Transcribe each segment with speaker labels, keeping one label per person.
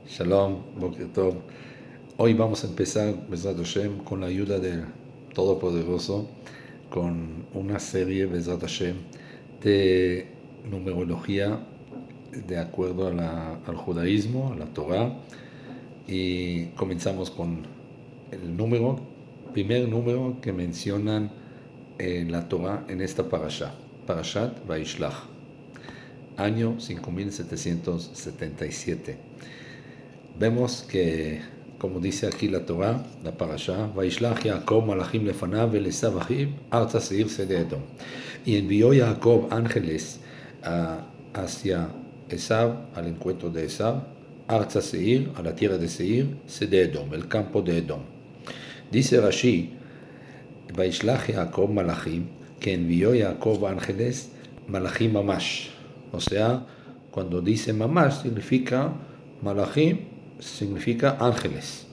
Speaker 1: Shalom, Boker Tov. Hoy vamos a empezar, Bezrat Hashem, con la ayuda del Todopoderoso, con una serie, Bezrat Hashem, de numerología de acuerdo al judaísmo, a la Torah. Y comenzamos con el primer número que mencionan en la Torah en esta parasha, Parashat Vaishlach, año 5777. Vemos que, como dice aquí la Torah, la parasha, Vaishlach Jacob malachim lefanav velesav achiv arza seir sede Edom. Y envió Jacob ángeles hacia Esav, al encuentro de Esav, arza seir, a la tierra de Seir, sede Edom, el campo de Edom. Dice Rashi, Vaishlach Jacob malachim, que envió Jacob ángeles, malachim mamash. O sea, cuando dice mamash significa malachim, significa ángeles,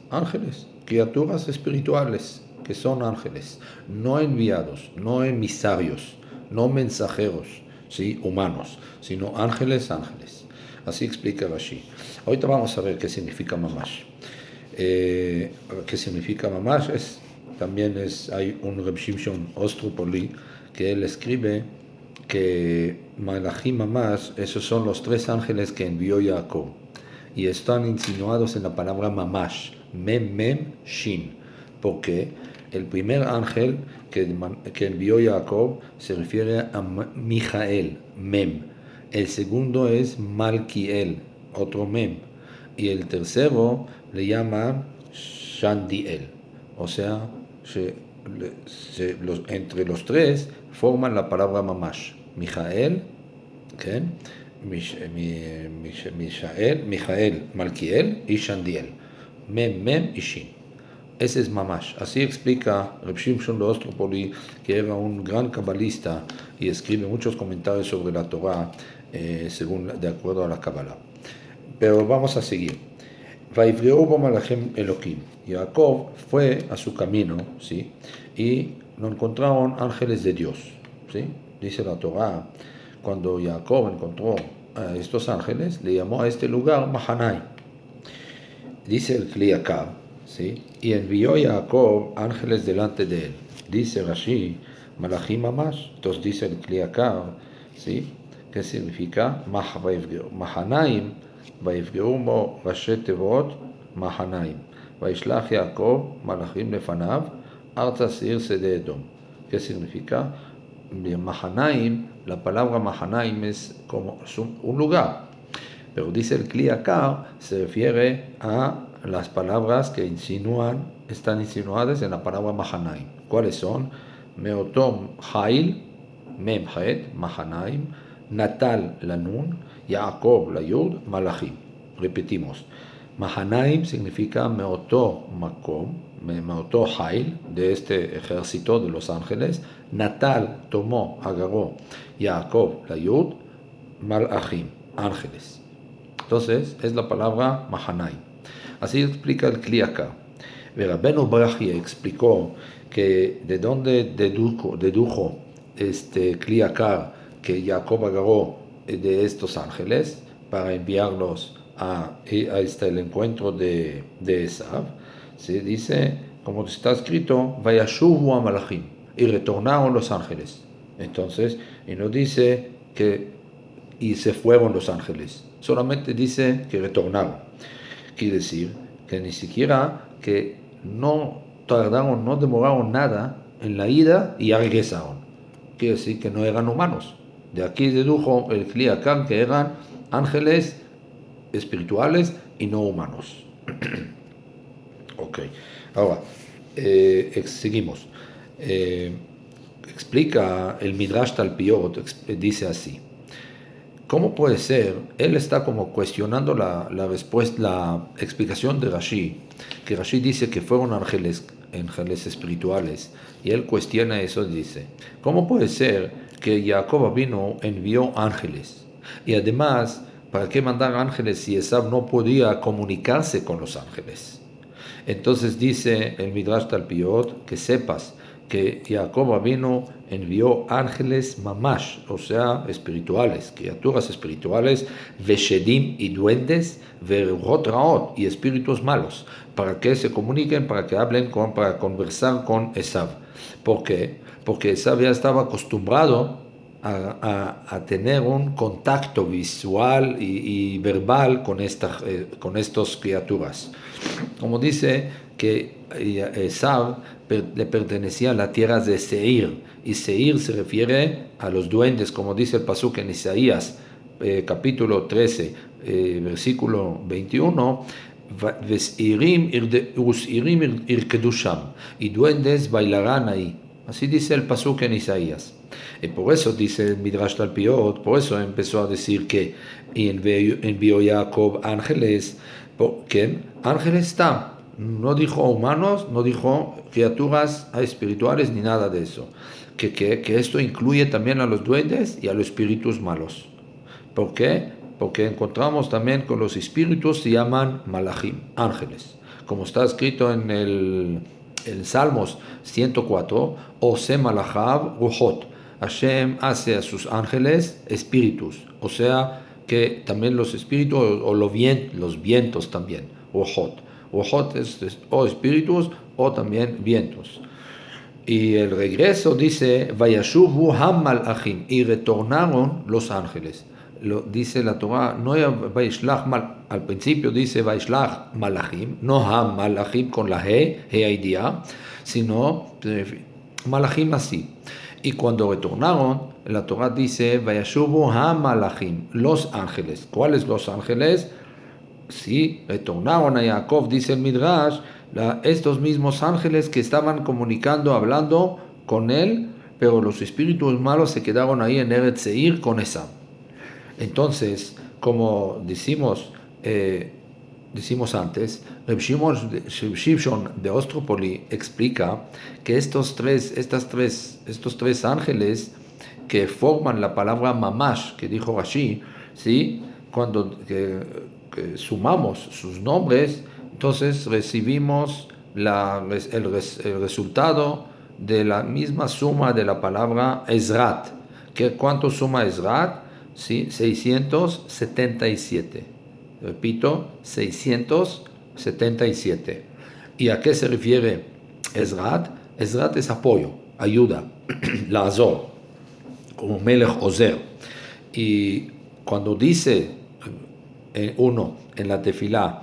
Speaker 1: criaturas espirituales que son ángeles, no enviados, no emisarios, no mensajeros, ¿sí? Humanos, sino ángeles. Así explica Rashi. Ahorita vamos a ver qué significa mamash. ¿Qué significa mamash? Hay un Reb Shimshon Ostropoli que él escribe que malachim mamash, esos son los tres ángeles que envió Jacob. Y están insinuados en la palabra mamash, mem, shin, porque el primer ángel que envió Jacob se refiere a Mijael, mem. El segundo es Malkiel, otro mem. Y el tercero le llaman Shandiel. O sea, entre los tres forman la palabra mamash. Mijael, ¿qué? Mijael, Malkiel y Shandiel. Mem y Shin. Ese es mamash. Así explica Reb Shimshon de Ostropoli, que era un gran cabalista y escribe muchos comentarios sobre la Torah de acuerdo a la Kabbalah. Pero vamos a seguir. Vaivreu bo malachem Elohim. Jacob fue a su camino, ¿sí? Y lo encontraron ángeles de Dios, ¿sí? Dice la Torah, cuando Jacob encontró a estos ángeles, le llamó a este lugar Mahanai. Dice el Kli Yakar, ¿sí? Y envió Jacob ángeles delante de él. Dice Rashi, Malachim Mamash. Entonces dice el Kli Yakar, ¿sí? ¿Qué significa? Mahanaim, Vaivgeu mo Rashi Tevot, Mahanaim. Vaishlach Jacob, Malachim lefanav, arza seir sede Edom. ¿Qué significa? Mahanaim, la palabra Mahanaim es como un lugar, pero dice el Kli Yakar, se refiere a las palabras que están insinuadas en la palabra Mahanaim. ¿Cuáles son? Meotom Hail, Memhet, Mahanaim, Natal, la Nun, Jacob, la Yud, Malachim. Repetimos. Mahanaim significa Meoto Makom, Meoto Hail, de este ejército de los ángeles. Natal agarró Jacob, la Yud, Malachim, ángeles. Entonces, es la palabra Mahanaim. Así explica el Kli Yakar. Rabbeinu Brachia explicó que de dónde dedujo este Kli Yakar que Jacob agarró de estos ángeles para enviarlos el encuentro de Esav. Se dice, como está escrito, Vayashuvu Malachim, y retornaron los ángeles. Entonces, y no dice y se fueron los ángeles, solamente dice que retornaron. Quiere decir que ni siquiera que no demoraron nada en la ida y ya regresaron. Quiere decir que no eran humanos. De aquí dedujo el Kli Yakar que eran ángeles espirituales y no humanos. Ok, ahora seguimos. Explica el Midrash Talpiot, dice así. ¿Cómo puede ser? Él está como cuestionando la respuesta, la explicación de Rashi, que Rashi dice que fueron ángeles espirituales, y él cuestiona eso y dice, ¿cómo puede ser que Jacob vino envió ángeles? Y además, ¿para qué mandar ángeles si Esav no podía comunicarse con los ángeles? Entonces dice el Midrash Talpiot que sepas que Jacob vino envió ángeles mamash, o sea, espirituales, criaturas espirituales, veshedim y duendes, verot raot y espíritus malos, para que se comuniquen, para que hablen, para conversar con Esav. ¿Por qué? Porque Esav ya estaba acostumbrado a tener un contacto visual y verbal con estas criaturas. Como dice que Esav le pertenecía a la tierra de Seir, y Seir se refiere a los duendes, como dice el pasuk en Isaías, capítulo 13, versículo 21, y duendes bailarán ahí. Así dice el pasuk en Isaías. Y por eso dice el Midrash Talpiot, por eso empezó a decir que envió Jacob ángeles. ¿Quién? Ángeles está. No dijo humanos, no dijo criaturas espirituales ni nada de eso. Que esto incluye también a los duendes y a los espíritus malos. ¿Por qué? Porque encontramos también con los espíritus se llaman malachim, ángeles. Como está escrito en el Salmos 104, Ose malachav ruhot. Hashem hace a sus ángeles espíritus. O sea que también los espíritus o los vientos también, ruhot. Ruhot es o espíritus o también vientos. Y el regreso dice, Vayashuvu ha-malachim, y retornaron los ángeles. Dice la Torah, no Vaishlach al principio dice Vaishlach malachim, no ha-malachim con la he sino malachim así. Y cuando retornaron, la Torah dice, Vayashuvu ha-malachim, los ángeles. ¿Cuáles los ángeles? Sí, retornaron a Jacob, dice el Midrash, estos mismos ángeles que estaban comunicando, hablando con él, pero los espíritus malos se quedaron ahí en Eretz Seir con Esav. Entonces, como decimos antes, Reb Shimshon de Ostropoli explica que estos tres ángeles que forman la palabra mamash, que dijo Rashi, ¿sí? Cuando que sumamos sus nombres, entonces recibimos el resultado de la misma suma de la palabra Ezrat. ¿Cuánto suma Ezrat? ¿Sí? 677. Repito, 677. ¿Y a qué se refiere Ezrat? Ezrat es apoyo, ayuda, la azor, como Melech Ozer. Y cuando dice uno en la tefilá,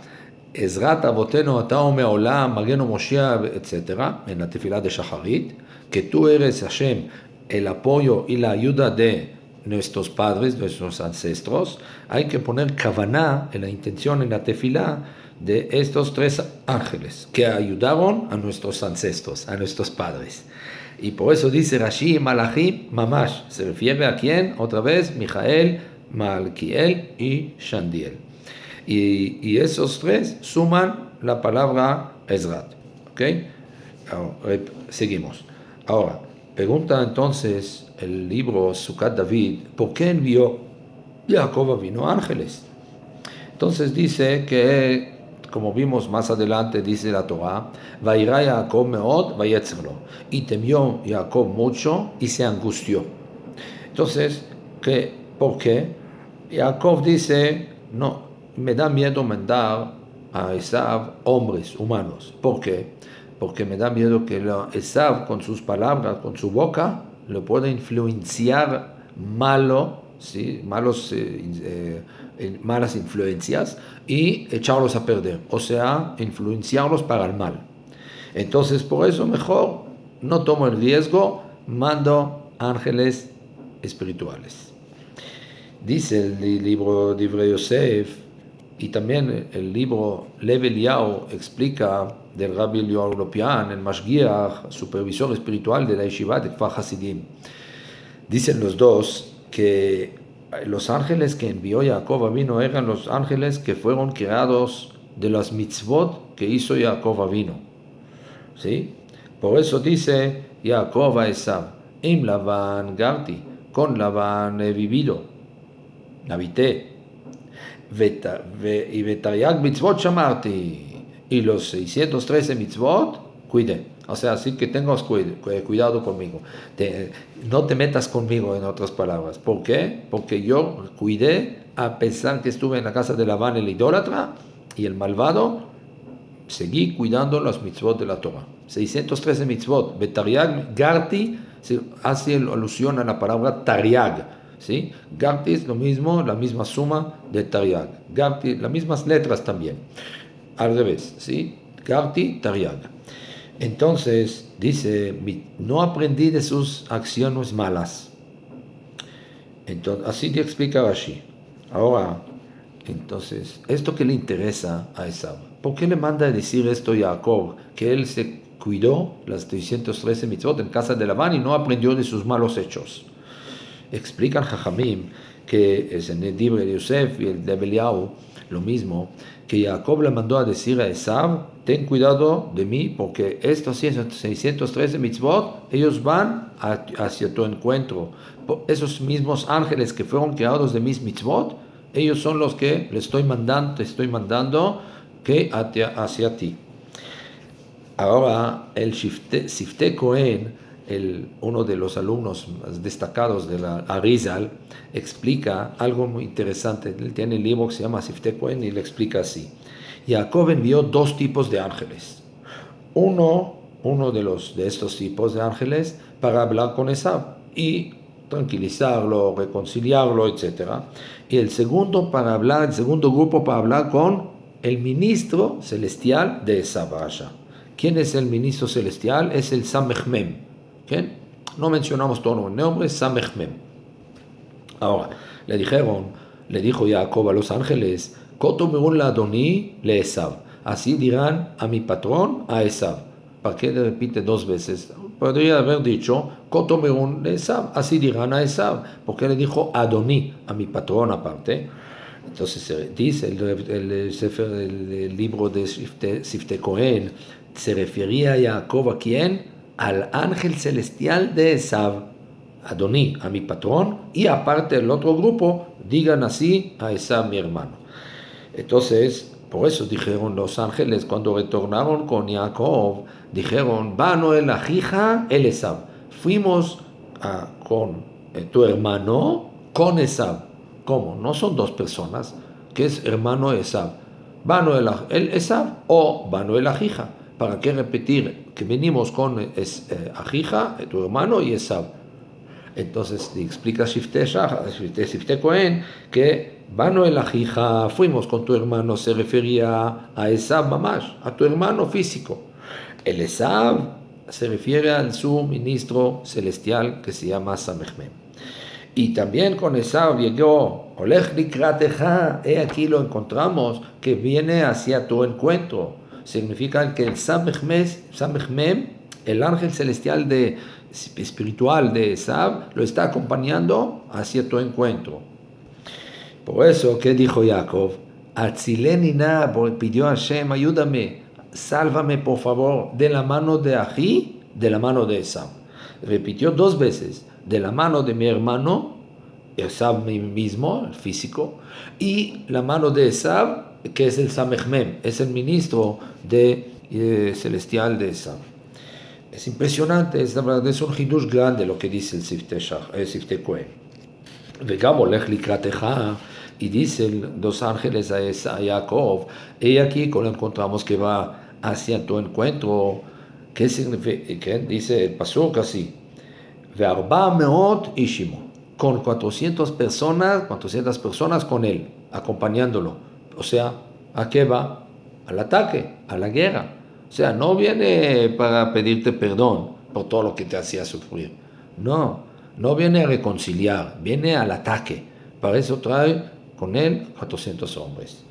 Speaker 1: Ezrat avotenu atao me'olam, magenu Moshiach, etc., en la tefilá de Shacharit, que tú eres Hashem, el apoyo y la ayuda de nuestros padres, nuestros ancestros, hay que poner kavaná en la intención, en la tefilá, de estos tres ángeles que ayudaron a nuestros ancestros, a nuestros padres. Y por eso dice Rashi, Malachim, Mamash. ¿Se refiere a quién? Otra vez, Mijael, Malkiel y Shandiel. Y esos tres suman la palabra Ezrat. ¿Ok? Ahora, seguimos. Ahora, pregunta entonces el libro Sukkot David, ¿por qué envió Jacob vino ángeles? Entonces dice que, como vimos más adelante, dice la Torah, Vairá Jacob meod vayetzerlo, y temió Jacob mucho y se angustió. Entonces, ¿por qué? Jacob dice, no, me da miedo mandar a Esav hombres humanos. ¿Por qué? Porque me da miedo que Esav con sus palabras, con su boca, lo pueda influenciar ¿sí? Malas influencias y echarlos a perder, o sea, influenciarlos para el mal. Entonces, por eso mejor no tomo el riesgo, mando ángeles espirituales. Dice el libro Divrei Yosef, y también el libro Lev Eliyahu explica del Rabbi Eliyahu Lopian, el Mashgiach, supervisor espiritual de la Yeshiva de Kfar Hasidim. Dicen los dos que los ángeles que envió Jacob Avino eran los ángeles que fueron creados de las mitzvot que hizo Jacob Avino. ¿Sí? Por eso dice Jacob a Esav, Im Lavan Garti, con Lavan he vivido, habité. Y Betariag mitzvot shamarti, y los 613 mitzvot cuide. O sea, así que tengas cuidado conmigo. No te metas conmigo, en otras palabras. ¿Por qué? Porque yo cuidé, a pesar que estuve en la casa de Labán, el idólatra, y el malvado, seguí cuidando las mitzvot de la Torah. 613 mitzvot. Betariag, Garti, hace alusión a la palabra Tariag. ¿Sí? Garti es lo mismo, la misma suma de Tariag. Garti, las mismas letras también. Al revés, ¿sí? Garti, Tariag. Entonces, dice, no aprendí de sus acciones malas. Entonces, así te explica Rashi. Ahora, entonces, esto que le interesa a Esaú. ¿Por qué le manda a decir esto a Jacob? Que él se cuidó las 313 mitzvot en casa de Labán y no aprendió de sus malos hechos. Explican Jajamim que es en el libro de Yosef y el de Belial lo mismo, que Jacob le mandó a decir a Esaú, ten cuidado de mí porque estos 613 mitzvot, ellos van hacia tu encuentro. Esos mismos ángeles que fueron creados de mis mitzvot, ellos son los que te estoy mandando que hacia ti. Ahora, el Siftei Cohen, uno de los alumnos más destacados de la Arizal, explica algo muy interesante. Él tiene el libro que se llama Siftei Cohen y le explica así. Jacob envió dos tipos de ángeles. Uno de estos tipos de ángeles para hablar con Esaú y tranquilizarlo, reconciliarlo, etc. Y el segundo grupo para hablar con el ministro celestial de Esaú. ¿Quién es el ministro celestial? Es el Samechmem. ¿Quién? No mencionamos todo el nombre, es Samechmem. Ahora, le dijo Jacob a los ángeles, Kotomerun la Adoní le Esaú. Así dirán a mi patrón, a Esaú. ¿Para qué le repite dos veces? Podría haber dicho, Kotomerun le Esaú. Así dirán a Esaú. ¿Por qué le dijo Adoní, a mi patrón aparte? Entonces dice el libro de Siftei Cohen, se refería a Jacob, ¿a quién? Al ángel celestial de Esaú, Adoní, a mi patrón, y aparte el otro grupo, digan así a Esaú, mi hermano. Entonces, por eso dijeron los ángeles, cuando retornaron con Jacob, dijeron, Bano el Ajija, el Esaú. Fuimos con tu hermano, con Esaú. ¿Cómo? No son dos personas, que es hermano Esaú. Bano el Esaú o Bano el Ajija. ¿Para qué repetir que venimos con Ajija, tu hermano, y Esaú? Entonces explica Siftei Cohen que Bano el Ajija, fuimos con tu hermano, se refería a Esaú Mamash, a tu hermano físico. El Esaú se refiere al su ministro celestial que se llama Samechmem. Y también con Esaú llegó Olech likrateja, aquí lo encontramos, que viene hacia tu encuentro. Significa que el Samechmem, el ángel celestial espiritual de Esaú, lo está acompañando hacia tu encuentro. Por eso, ¿qué dijo Jacob? Atzilenina, pidió a Hashem, ayúdame, sálvame por favor, de la mano de Ají, de la mano de Esaú. Repitió dos veces, de la mano de mi hermano, Esaú mismo, el físico, y la mano de Esaú, que es el Samechmem, es el ministro celestial de Esaú. Es impresionante, es un hidush grande lo que dice el Siftei Cohen. Vegamo lech likrateja, y dicen los ángeles a Jacob, y aquí lo encontramos que va hacia tu encuentro. ¿Qué significa? Dice el pasuk así, ve'arba meot ishimo, con 400 personas con él, acompañándolo. O sea, ¿a qué va? Al ataque, a la guerra. O sea, no viene para pedirte perdón por todo lo que te hacía sufrir. No viene a reconciliar, viene al ataque. Para eso trae con él 400 hombres.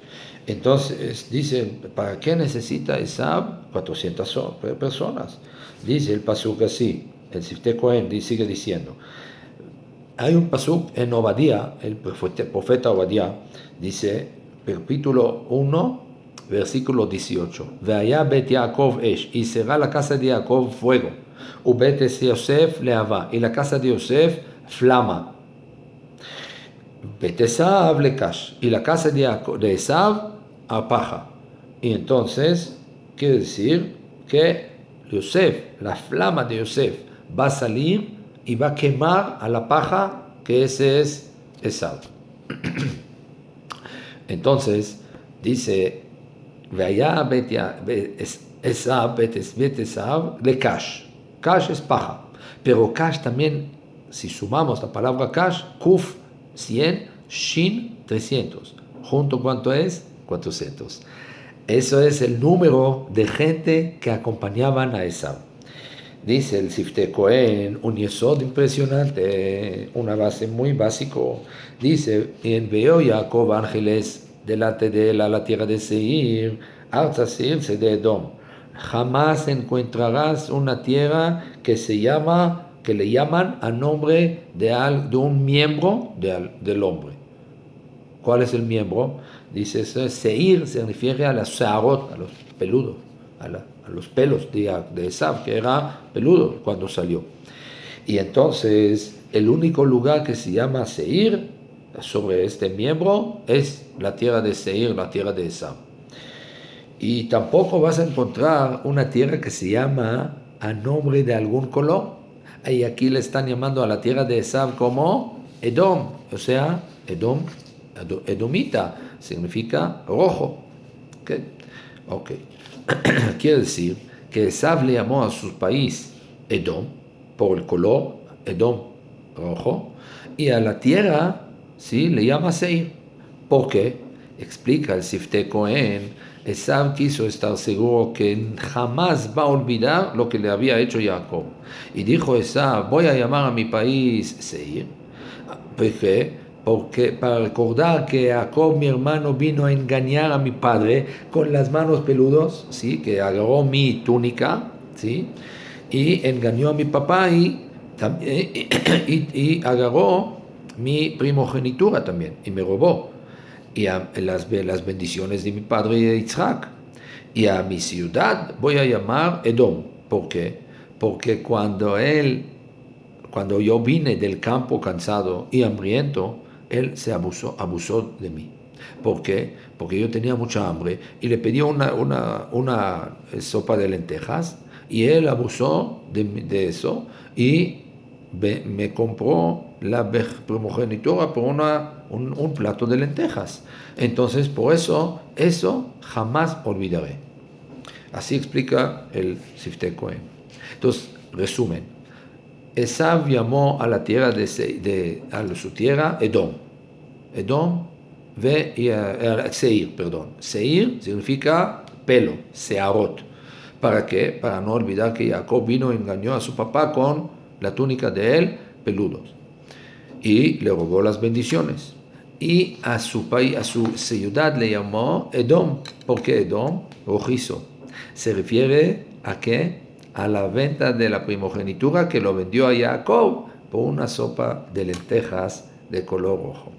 Speaker 1: Entonces, dice, ¿para qué necesita Esaú 400 personas? Dice el pasuk así, el Siftei Cohen sigue diciendo. Hay un pasuk en Obadía, el profeta Obadía, dice, capítulo 1, versículo 18. Veaya bet Yaakov esh, y será la casa de Jacob fuego. Ubet Yosef leava, y la casa de Yosef flama. Bet Esav lekash, y la casa de Esav a paja. Y entonces, quiere decir que Yosef, la flama de Yosef, va a salir y va a quemar a la paja, que ese es Esaú. Entonces, dice, Veaya Esaú, bet Esaú, le Kash. Kash es paja. Pero Kash también, si sumamos la palabra Kash, Kuf 100, Shin 300. ¿Junto cuánto es? 400. Eso es el número de gente que acompañaban a Esaú. Dice el Siftei Cohen, un yesod impresionante, una base muy básico. Dice, y envió Jacob ángeles delante de él a la tierra de Seir, Arza Seir se de Edom. Jamás encontrarás una tierra que le llaman a nombre de un miembro del hombre. ¿Cuál es el miembro? Dice, Seir se refiere a las Searot, a los peludos, a los pelos de Esaú, que era peludo cuando salió. Y entonces, el único lugar que se llama Seir, sobre este miembro, es la tierra de Seir, la tierra de Esaú. Y tampoco vas a encontrar una tierra que se llama a nombre de algún color. Y aquí le están llamando a la tierra de Esaú como Edom, o sea, Edomita, significa rojo. Ok. Quiere decir que Esaú le llamó a su país Edom, por el color, Edom, rojo, y a la tierra, sí, le llama Seir. ¿Por qué? Explica el Siftei Cohen, Esaú quiso estar seguro que jamás va a olvidar lo que le había hecho Jacob. Y dijo Esaú, voy a llamar a mi país Seir. ¿Por qué? Porque para recordar que Jacob, mi hermano, vino a engañar a mi padre con las manos peludas, ¿sí? Que agarró mi túnica, ¿sí? Y engañó a mi papá y agarró mi primogenitura también y me robó. Y a las bendiciones de mi padre Yitzhak. Y a mi ciudad voy a llamar Edom. ¿Por qué? Porque cuando yo vine del campo cansado y hambriento, él se abusó de mí. ¿Por qué? Porque yo tenía mucha hambre y le pedí una sopa de lentejas y él abusó de eso y me compró la primogenitura por un plato de lentejas. Entonces, por eso jamás olvidaré. Así explica el Siftei Cohen. Entonces, resumen. Esaú llamó a la tierra a su tierra Edom. Edom Seir, perdón. Seir significa pelo, Searot. ¿Para qué? Para no olvidar que Jacob vino y engañó a su papá con la túnica de él, peludos. Y le robó las bendiciones. Y a su país, a su ciudad le llamó Edom. ¿Por qué Edom? Rojizo. Se refiere a qué? A la venta de la primogenitura que lo vendió a Jacob por una sopa de lentejas de color rojo.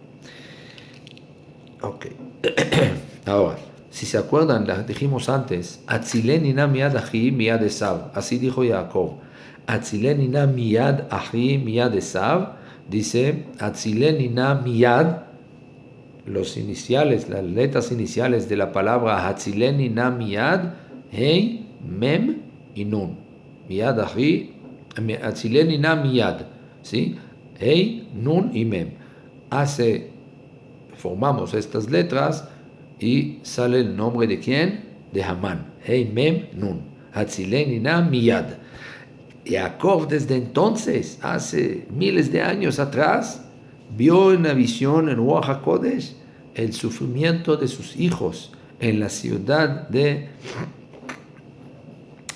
Speaker 1: Ok. Ahora, si se acuerdan, dijimos antes, Atzilenina miad ahi miad Esaú. Así dijo Jacob. Atzilenina miad ahi miad Esaú. Dice, Atzilenina miad, los iniciales, las letras iniciales de la palabra Atzilenina miad, Hei, Mem y Nun. Miad ahi, Atzilenina miad. ¿Sí? Hei, Nun y Mem. Formamos estas letras y sale el nombre de quién? De Hamán. Hei, Mem, Nun. Atzilenina miad. Jacob desde entonces, hace miles de años atrás, vio en la visión en Ruach HaKodesh el sufrimiento de sus hijos en la ciudad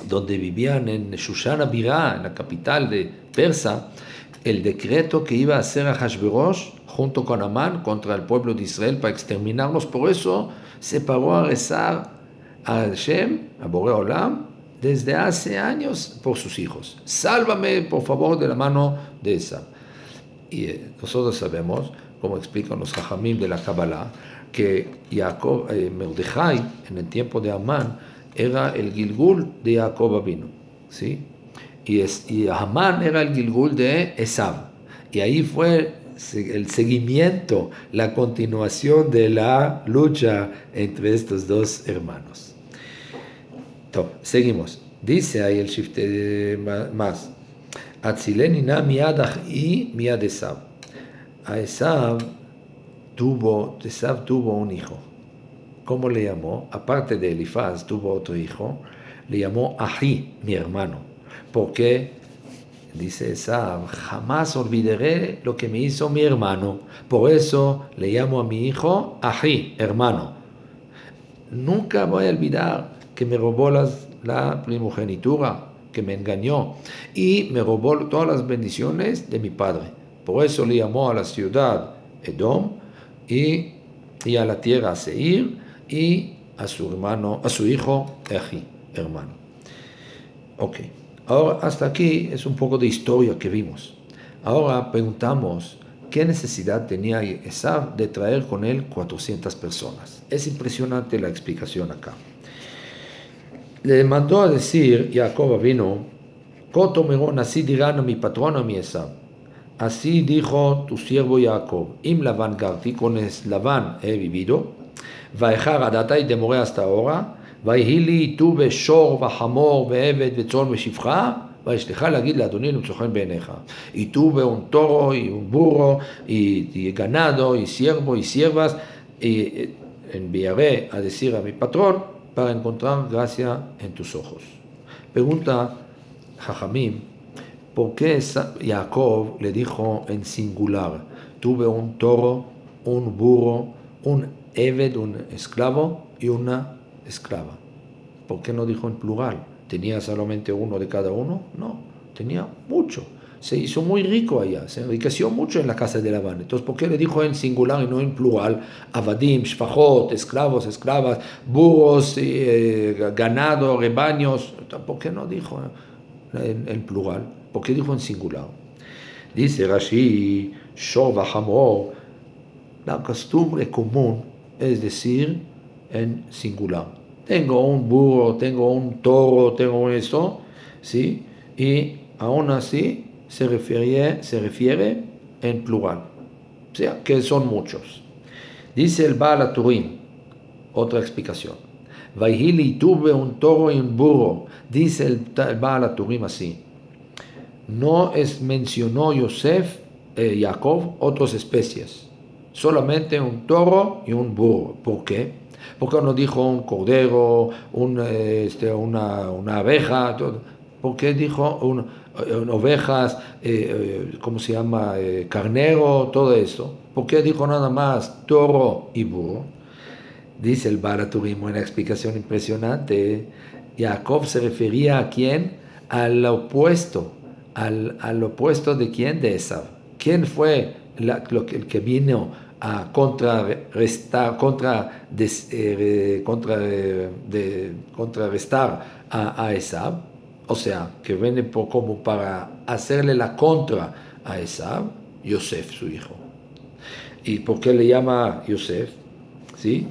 Speaker 1: donde vivían en Shushan Abirá, en la capital de Persa, el decreto que iba a hacer a Hashverosh junto con Amán contra el pueblo de Israel para exterminarlos. Por eso se paró a rezar a Hashem, a Boré Olam, desde hace años por sus hijos. Sálvame, por favor, de la mano de Esaú. Y nosotros sabemos, como explican los Jajamim de la Kabbalah, que Mordejai, en el tiempo de Amán, era el Gilgul de Jacob Avinu, ¿sí? Y Amán era el Gilgul de Esaú. Y ahí fue el seguimiento, la continuación de la lucha entre estos dos hermanos. Seguimos. Dice ahí el shifte más. Atzileni na miad achi miad Esav. A Esav tuvo un hijo. ¿Cómo le llamó? Aparte de Elifaz, tuvo otro hijo. Le llamó Ahi, mi hermano. Porque, dice Esav, jamás olvidaré lo que me hizo mi hermano. Por eso le llamo a mi hijo Ahi, hermano. Nunca voy a olvidar que me robó la primogenitura, que me engañó y me robó todas las bendiciones de mi padre. Por eso le llamó a la ciudad Edom y a la tierra Seir y a su hermano, a su hijo Eji, hermano. Ok, ahora hasta aquí es un poco de historia que vimos. Ahora preguntamos, ¿qué necesidad tenía Esav de traer con él 400 personas? Es impresionante la explicación acá. Le mandó a decir, Jacob vino, Coto Merón, así dirán a mi patrón, a mi Esav. Así dijo tu siervo Jacob, Im Lavan garti, con Lavan he vivido, Vaejar adata y demoré hasta ahora, Vaihili tuve shor, Vahamor, Ve'eved, Vetzol, Veshifra, Vaishlecha להגיד לאדוני למצוא חן בעיניך. Y tuve un toro y un burro y ganado y siervo y siervas y enviaré a decir a mi patrón para encontrar gracia en tus ojos. Pregunta Jajamim, ¿por qué Jacob le dijo en singular? Tuve un toro, un burro, un eved, un esclavo y una esclava. ¿Por qué no dijo en plural? ¿Tenía solamente uno de cada uno? No, tenía mucho. Se hizo muy rico allá, se enriqueció mucho en la casa de Labán. Entonces, ¿por qué le dijo en singular y no en plural? Avadim, shfajot, esclavos, esclavas, burros, ganado, rebaños. ¿Por qué no dijo en plural? ¿Por qué dijo en singular? Dice Rashi, shor v'hamor, la costumbre común es decir en singular. Tengo un burro, tengo un toro, tengo esto, ¿sí? Y aún así se refiere en plural, o sea, que son muchos. Dice el Baal HaTurim, otra explicación. Vaihili, tuve un toro y un burro, dice el Baal HaTurim así. No mencionó Yosef, Jacob, otras especies, solamente un toro y un burro. ¿Por qué? Porque no dijo un cordero, una abeja, todo. ¿Por qué dijo ovejas, ¿cómo se llama? Carnero, todo esto. ¿Por qué dijo nada más toro y burro? Dice el Baal HaTurim, una explicación impresionante. Jacob se refería a quién? Al opuesto. Al opuesto de quién? De Esav. ¿Quién fue el que vino a contrarrestar a Esav? O sea, que viene como para hacerle la contra a Esav, Yosef, su hijo. ¿Y por qué le llama Yosef? ¿Sí?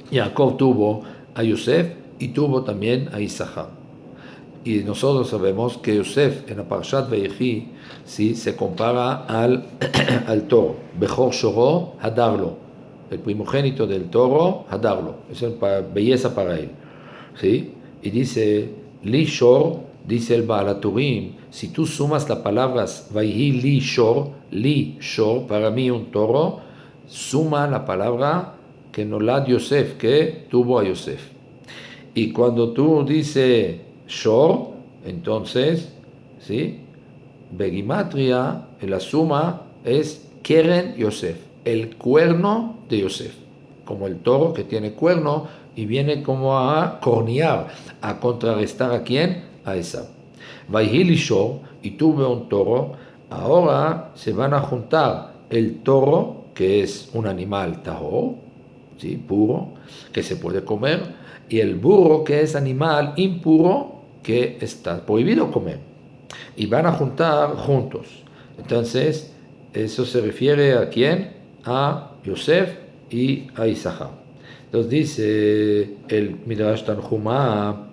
Speaker 1: Jacob tuvo a Yosef y tuvo también a Isachar. Y nosotros sabemos que Yosef en la Parashat Vayechi, ¿sí?, se compara al toro. Bechor Shoro, Hadarlo. El primogénito del toro, Hadarlo. Es belleza para él. ¿Sí? Y dice, Li Shor, dice el Baal HaTurim, si tú sumas las palabras Vayhi Li Shor, para mí un toro, suma la palabra que Nolad Yosef, que tuvo a Yosef. Y cuando tú dices Shor, entonces, ¿sí?, Begimatria, la suma es Keren Yosef, el cuerno de Yosef, como el toro que tiene cuerno y viene como a cornear, a contrarrestar a quién, a Esav. Vaihili Shor, y tuve un toro, ahora se van a juntar el toro, que es un animal tahor, ¿sí?, puro, que se puede comer, y el burro, que es animal impuro, que está prohibido comer. Y van a juntar juntos. Entonces, eso se refiere a quién? A Yosef y a Isachar. Entonces dice el Midrash Tanhumá,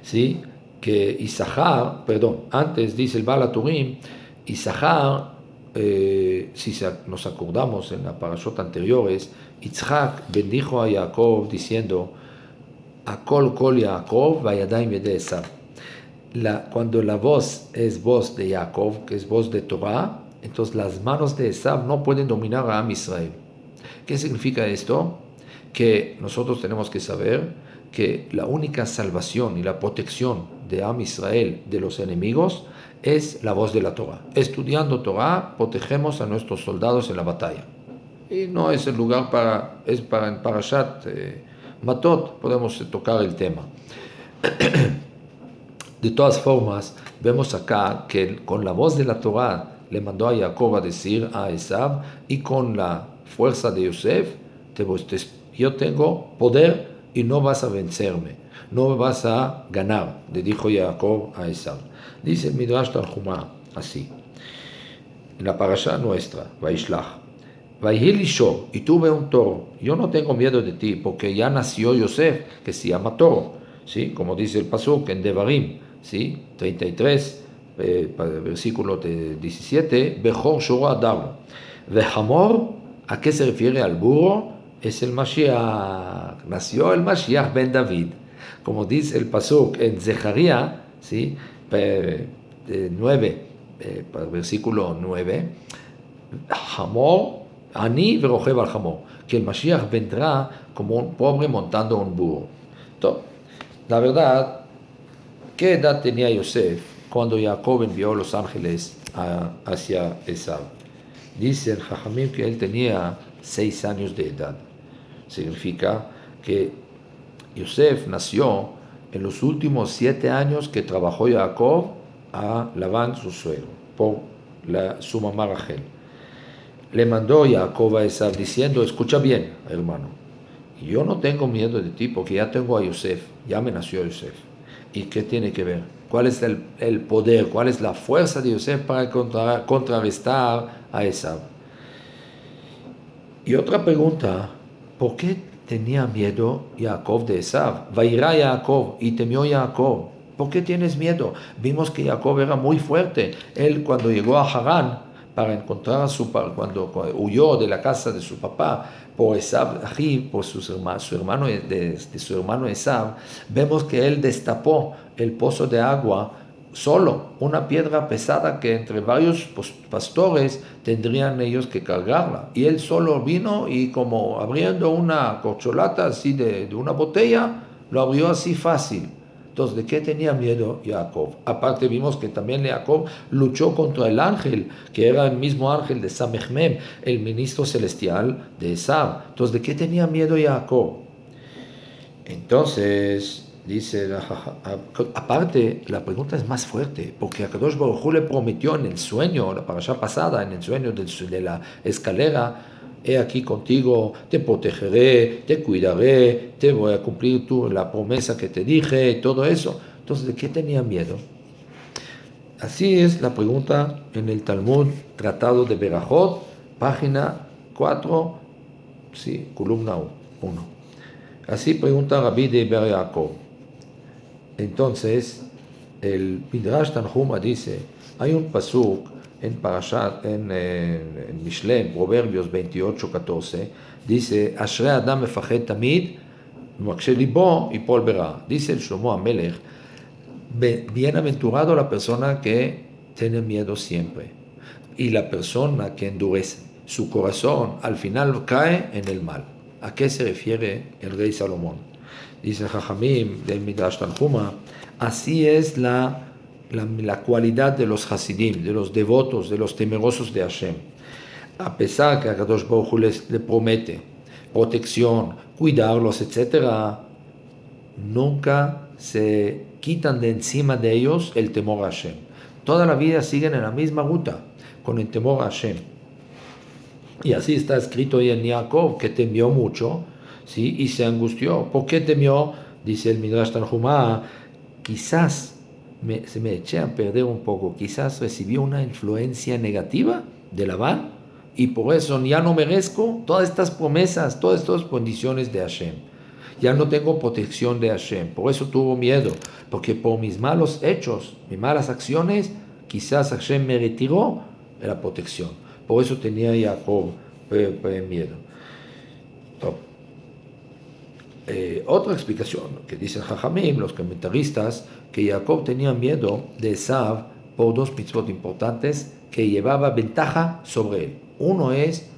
Speaker 1: ¿sí?, que antes dice el Baal HaTurim, Isachar, si nos acordamos en las parashot anteriores, Yitzhak bendijo a Jacob diciendo, Akol kol Yaakov vayadayim yedei Esav. Cuando la voz es voz de Jacob, que es voz de Torah, entonces las manos de Esav no pueden dominar a Am Israel. ¿Qué significa esto? Que nosotros tenemos que saber que la única salvación y la protección de Am Israel de los enemigos es la voz de la Torah. Estudiando Torah, protegemos a nuestros soldados en la batalla. Y no es el lugar es para en Parashat Matot, podemos tocar el tema. De todas formas, vemos acá que con la voz de la Torah le mandó a Jacob a decir a Esav, y con la fuerza de Yosef, yo tengo poder y no vas a vencerme, no vas a ganar, le dijo Jacob a Esav. Dice el Midrash Tanhuma así, en la parasha nuestra, Vaishlach, Vaihilishor, y tuve un toro, yo no tengo miedo de ti, porque ya nació Yosef, que se llama toro, ¿sí? Como dice el pasuk en Devarim, ¿sí? 33, versículo 17, Bechor Shoro Adar. Vehamor, ¿a qué se refiere al burro? Es el Mashiach, nació el Mashiach ben David. Como dice el pasuk en Zecharia, ¿sí? 9, versículo 9, Hamor, Ani verojev al Hamor, que el Mashiach vendrá como un pobre montando un burro. Entonces, la verdad, ¿qué edad tenía Yosef cuando Jacob envió los ángeles hacia Esav? Dice el Jajamim que él tenía 6 años de edad. Significa que Yosef nació en los últimos 7 años que trabajó Jacob a Labán, su suegro, por su mamá Rachel. Le mandó Jacob a Esav diciendo, escucha bien, hermano, yo no tengo miedo de ti porque ya tengo a Yosef, ya me nació Yosef. ¿Y qué tiene que ver? ¿Cuál es el poder? ¿Cuál es la fuerza de Yosef para contrarrestar a Esav? Y otra pregunta, ¿por qué tenía miedo Jacob de Esav? Vairá Jacob, y temió Jacob. ¿Por qué tienes miedo? Vimos que Jacob era muy fuerte. Él cuando llegó a Harán para encontrar a cuando huyó de la casa de su papá por Esav, por su hermano de su hermano Esav, vemos que él destapó el pozo de agua solo, una piedra pesada que entre varios pastores tendrían ellos que cargarla. Y él solo vino y como abriendo una corcholata así de una botella, lo abrió así fácil. Entonces, ¿de qué tenía miedo Jacob? Aparte vimos que también Jacob luchó contra el ángel, que era el mismo ángel de Samechmem, el ministro celestial de Esav. Entonces, ¿de qué tenía miedo Jacob? Entonces, dice, aparte, la pregunta es más fuerte, porque Akadosh Baruj Hu le prometió en el sueño, la parasha pasada, en el sueño de la escalera, he aquí contigo, te protegeré, te cuidaré, te voy a cumplir la promesa que te dije, todo eso. Entonces, ¿de qué tenía miedo? Así es la pregunta en el Talmud, Tratado de Berajot, página 4, sí, columna 1. Así pregunta Rabbi de Ber Yaakov. Entonces, el Midrash Tanhuma dice, hay un pasuk en Parashat, en Mishle, en Proverbios 28:14, dice, Ashrei Adam mefached tamid, umakshe libo yipol berá. Dice el Shlomo HaMelech, bienaventurado la persona que tiene miedo siempre, y la persona que endurece su corazón, al final cae en el mal. ¿A qué se refiere el rey Salomón? Dice el Jajamim del Midrash Tanhuma, así es la cualidad de los Hasidim, de los devotos, de los temerosos de Hashem. A pesar que Akadosh Baruj Hu le promete protección, cuidarlos, etc., nunca se quitan de encima de ellos el temor a Hashem. Toda la vida siguen en la misma ruta, con el temor a Hashem. Y así está escrito en Jacob, que temió mucho, ¿sí? Y se angustió. ¿Por qué temió? Dice el Midrash Tanhuma, quizás se me eché a perder un poco, quizás recibió una influencia negativa de Labán, y por eso ya no merezco todas estas promesas, todas estas condiciones de Hashem. Ya no tengo protección de Hashem, por eso tuvo miedo, porque por mis malos hechos, mis malas acciones, quizás Hashem me retiró de la protección. Por eso tenía Jacob miedo. Otra explicación que dicen Jajamim, los comentaristas, que Jacob tenía miedo de Esav por dos mitzvot importantes que llevaba ventaja sobre él. Uno es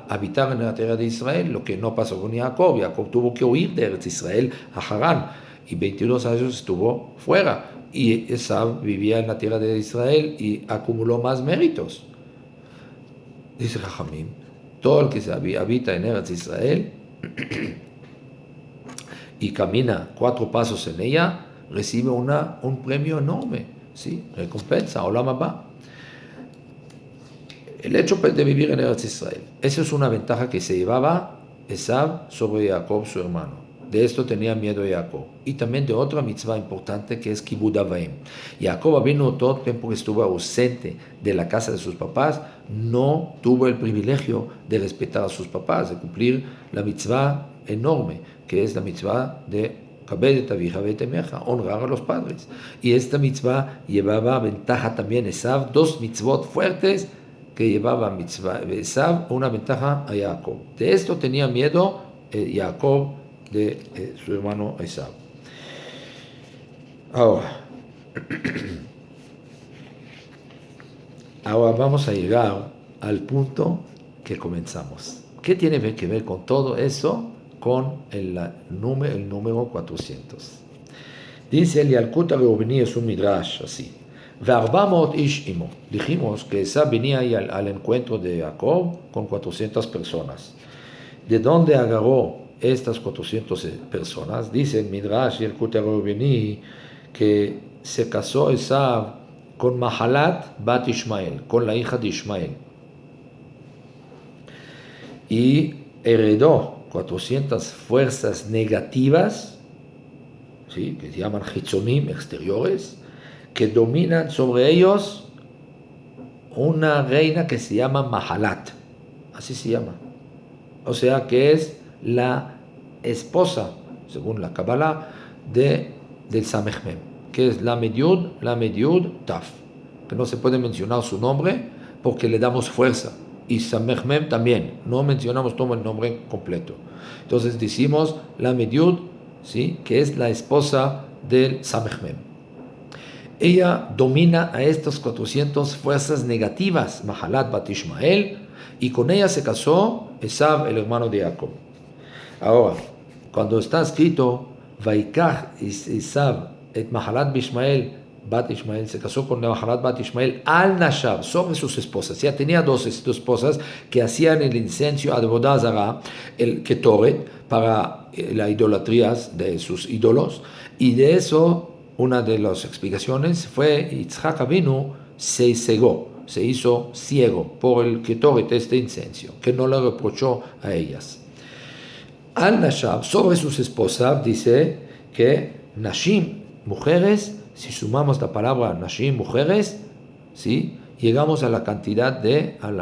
Speaker 1: habitar en la tierra de Israel, lo que no pasó con Jacob. Jacob tuvo que huir de Eretz Israel a Harán y 22 años estuvo fuera. Y Esav vivía en la tierra de Israel y acumuló más méritos. Dice Jajamim, todo el que habita en Eretz Israel y camina 4 pasos en ella, recibe un premio enorme, ¿sí? Recompensa, Olam Haba. El hecho de vivir en Eretz Israel, esa es una ventaja que se llevaba Esav sobre Jacob, su hermano. De esto tenía miedo Jacob. Y también de otra mitzvah importante que es Kibud Avaim. Jacob vino todo el tiempo que estuvo ausente de la casa de sus papás, no tuvo el privilegio de respetar a sus papás, de cumplir la mitzvah enorme, que es la mitzvah de Kabed et avija ve'et emeja, honrar a los padres. Y esta mitzvah llevaba ventaja también Esav, 2 mitzvot fuertes que llevaba mitzvah Esav, una ventaja a Jacob. De esto tenía miedo Jacob de su hermano Esav. Ahora vamos a llegar al punto que comenzamos. ¿Qué tiene que ver con todo eso? Con el número 400. Dice el Yalkut HaReuveni, es un midrash así. Ve'arbamot ish imo. Dijimos que Esav venía ahí al encuentro de Jacob con 400 personas. ¿De dónde agarró estas 400 personas? Dice el midrash Yalkut HaReuveni que se casó Esav con Mahalat bat Ishmael, con la hija de Ishmael. Y heredó 400 fuerzas negativas, ¿sí? Que se llaman Hitzonim, exteriores, que dominan sobre ellos una reina que se llama Mahalat, así se llama. O sea que es la esposa, según la Kabbalah, del Samech Mem, que es la Mediud Taf, que no se puede mencionar su nombre porque le damos fuerza. Y Samech Mem también, no mencionamos todo el nombre completo. Entonces decimos la Mediud, ¿sí? Que es la esposa del Samech Mem. Ella domina a estas 400 fuerzas negativas, Mahalat bat Ishmael, y con ella se casó Esav, el hermano de Jacob. Ahora, cuando está escrito, Vaikach Esav et Mahalat Bishmael, bat Ishmael, se casó con Mahalat bat Ishmael al Nashab, sobre sus esposas. Ya tenía dos esposas que hacían el incienso Avodah Zarah, el Ketoret, para la idolatría de sus ídolos, y de eso una de las explicaciones fue Yitzhak Avinu se cegó, se hizo ciego por el Ketoret, este incienso, que no le reprochó a ellas. Al Nashab, sobre sus esposas, dice que Nashim, mujeres, si sumamos la palabra Nashim, mujeres, ¿sí? Llegamos a la cantidad de, al